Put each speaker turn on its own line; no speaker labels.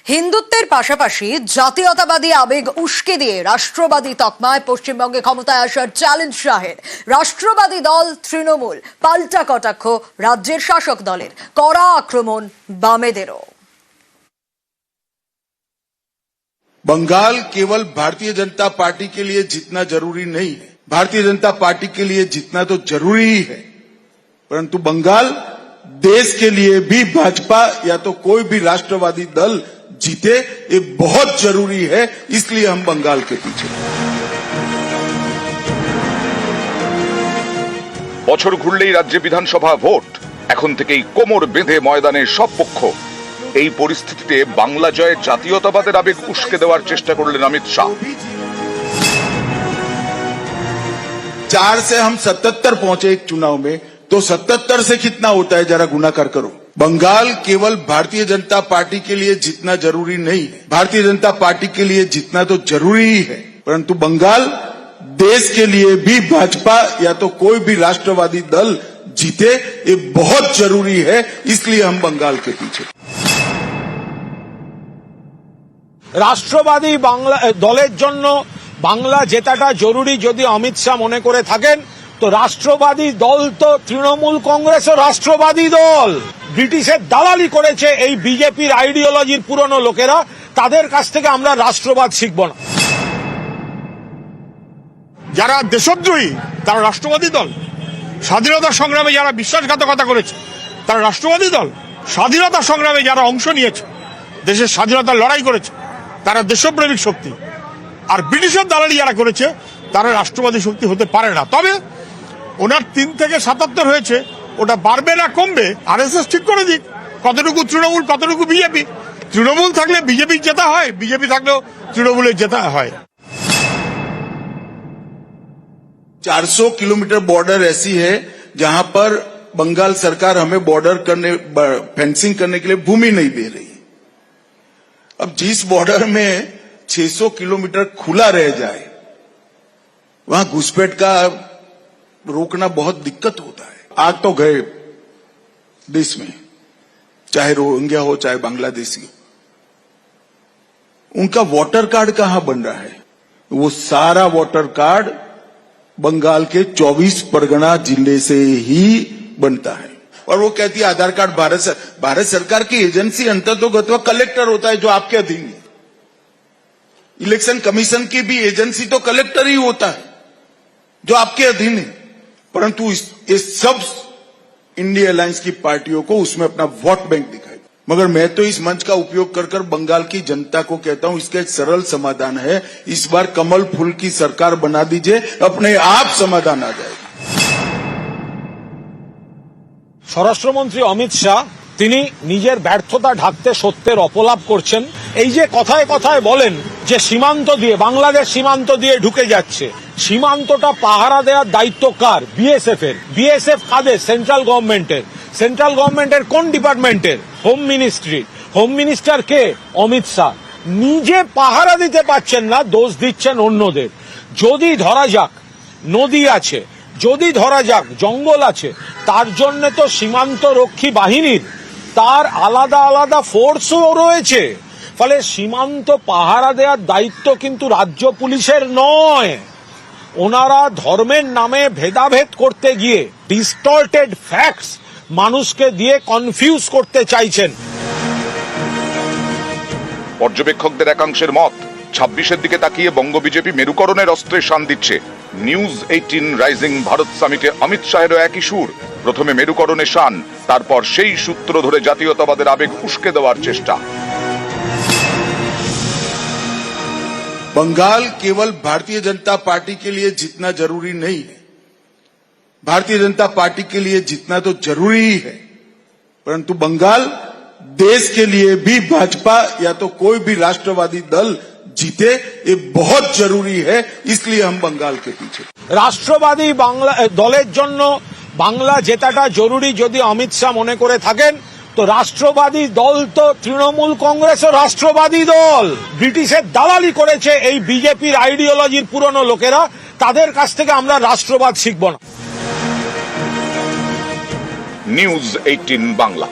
হিন্দুত্বের পাশাপাশি জাতীয়তাবাদী আবেগ উস্কে দিয়ে রাষ্ট্রবাদী তকমায় পশ্চিমবঙ্গে ক্ষমতায় আসার চ্যালেঞ্জ শাহের। রাষ্ট্রবাদী দল তৃণমূল পাল্টা কটাক্ষ রাজ্যের শাসক দলের, কড়া আক্রমণ বামেদেরও।
बंगाल केवल भारतीय जनता पार्टी के लिए जीतना जरूरी नहीं है। भारतीय जनता पार्टी के लिए जीतना तो जरूरी ही है, परंतु बंगाल देश के लिए भी भाजपा या तो कोई भी राष्ट्रवादी दल जीते ये बहुत जरूरी है। इसलिए हम बंगाल के पीछे।
বছর ঘুরলেই রাজ্যে বিধানসভা ভোট, এখন থেকেই কোমর বেঁধে ময়দানে সব পক্ষ। এই পরিস্থিতিতে বাংলা জয়ে জাতীয়তাবাদের আবেগ উস্কে দেওয়ার চেষ্টা করলেন অমিত শাহ।
4 से हम 77 पहुंचे एक चुनाव में, तो 77 से कितना होता है जरा गुणाकार करो। बंगाल केवल भारतीय जनता पार्टी के लिए जीतना जरूरी नहीं है। भारतीय जनता पार्टी के लिए जीतना तो जरूरी ही है, परंतु बंगाल देश के लिए भी भाजपा या तो कोई भी राष्ट्रवादी दल जीते ये बहुत जरूरी है। इसलिए हम बंगाल के पीछे।
রাষ্ট্রবাদী বাংলা দলের জন্য বাংলা জেতাটা জরুরি যদি অমিত শাহ মনে করে থাকেন, তো রাষ্ট্রবাদী দল তো তৃণমূল কংগ্রেসও রাষ্ট্রবাদী দল। ব্রিটিশের দালালি করেছে এই বিজেপির আইডিওলজির পুরনো লোকেরা, তাদের কাছ থেকে আমরা রাষ্ট্রবাদ শিখব না।
যারা দেশদ্রোহী তারা রাষ্ট্রবাদী দল, স্বাধীনতা সংগ্রামে যারা বিশ্বাসঘাতকতা করেছে তারা রাষ্ট্রবাদী দল, স্বাধীনতা সংগ্রামে যারা অংশ নিয়েছে, দেশের স্বাধীনতার লড়াই করেছে তারা দেশপ্রেমিক শক্তি, আর ব্রিটিশের দালালি যারা করেছে তারা রাষ্ট্রবাদী শক্তি হতে পারে না। তবে ওনার 3 থেকে 77 হয়েছে, ওটা বাড়বে না কমবে আরএসএস ঠিক করে দিক, কতটুকু তৃণমূল কতটুকু বিজেপি। তৃণমূল থাকলে বিজেপি জেতা হয়, বিজেপি থাকলেও তৃণমূলের জেতা হয়।
400 किलोमीटर बॉर्डर ऐसी है जहां पर बंगाल सरकार हमें बॉर्डर करने फेंसिंग करने के लिए भूमि नहीं दे रही। अब जिस बॉर्डर में 600 किलोमीटर खुला रह जाए वहां घुसपैठ का रोकना बहुत दिक्कत होता है। आग तो गए देश में, चाहे रोहिंग्या हो चाहे बांग्लादेशी हो। उनका वोटर कार्ड कहां बन रहा है? वो सारा वोटर कार्ड बंगाल के 24 परगना जिले से ही बनता है। और वो कहती है आधार कार्ड भारत सरकार की एजेंसी अंतर्गत कलेक्टर होता है जो आपके अधीन है। इलेक्शन कमीशन की भी एजेंसी तो कलेक्टर ही होता है जो आपके अधीन है, परंतु ये सब इंडिया अलायंस की पार्टियों को उसमें अपना वोट बैंक दिखाई। मगर मैं तो इस मंच का उपयोग कर बंगाल की जनता को कहता हूं इसका एक सरल समाधान है, इस बार कमल फूल की सरकार बना दीजिए, अपने आप समाधान आ जाएगा।
স্বরাষ্ট্রমন্ত্রী অমিত শাহ তিনি নিজের ব্যর্থতা ঢাকতে সত্যের অপলাপ করছেন। এই যে কথায় কথায় বলেন যে সীমান্ত দিয়ে, বাংলাদেশ সীমান্ত দিয়ে ঢুকে যাচ্ছে, সীমান্তটা পাহারা দেওয়ার দায়িত্ব কার? বিএসএফ এর। বিএসএফ কাদের? সেন্ট্রাল গভর্নমেন্টের। সেন্ট্রাল গভর্নমেন্টের কোন ডিপার্টমেন্টের? Home ministry. হোম মিনিস্টার কে? অমিত শাহ। নিজে পাহারা দিতে পারছেন না, দোষ দিচ্ছেন অন্যদের। যদি ধরা যাক নদী আছে, যদি ধরা যাক জঙ্গল আছে, তার জন্য তো সীমান্ত রক্ষী বাহিনীর তার আলাদা আলাদা ফোর্সও রয়েছে। ফলে সীমান্ত পাহারা দেওয়ার দায়িত্ব কিন্তু রাজ্য পুলিশের নয়। ওনারা ধর্মের নামে ভেদাভেদ করতে গিয়ে ডিস্টর্টেড ফ্যাক্টস মানুষকে দিয়ে কনফিউজ করতে চাইছেন।
পর্যবেক্ষকদের একাংশের মত, 26-এর দিকে তাকিয়ে বঙ্গ বিজেপি মেরুকরণের অস্ত্রে শান দিচ্ছে। নিউজ 18 রাইজিং ভারত সামিটে অমিত শাহেরও একই সুর। প্রথমে মেরুকরণে শান, তারপর সেই সূত্র ধরে জাতীয়তাবাদের আবেগ উস্কে দেওয়ার চেষ্টা।
बंगाल केवल भारतीय जनता पार्टी के लिए जीतना जरूरी नहीं है। भारतीय जनता पार्टी के लिए जीतना तो जरूरी ही है, परंतु बंगाल देश के लिए भी भाजपा या तो कोई भी राष्ट्रवादी दल जीते ये बहुत जरूरी है। इसलिए हम बंगाल के पीछे।
রাষ্ট্রবাদী বাংলা দলের জন্য বাংলা জেতাটা জরুরি যদি অমিত শাহ মনে করে থাকেন, তো রাষ্ট্রবাদী দল তো তৃণমূল কংগ্রেসও রাষ্ট্রবাদী দল। ব্রিটিশের দালালি করেছে এই বিজেপির আইডিওলজির পুরনো লোকেরা, তাদের কাছ থেকে আমরা রাষ্ট্রবাদ শিখব না।
নিউজ 18 বাংলা।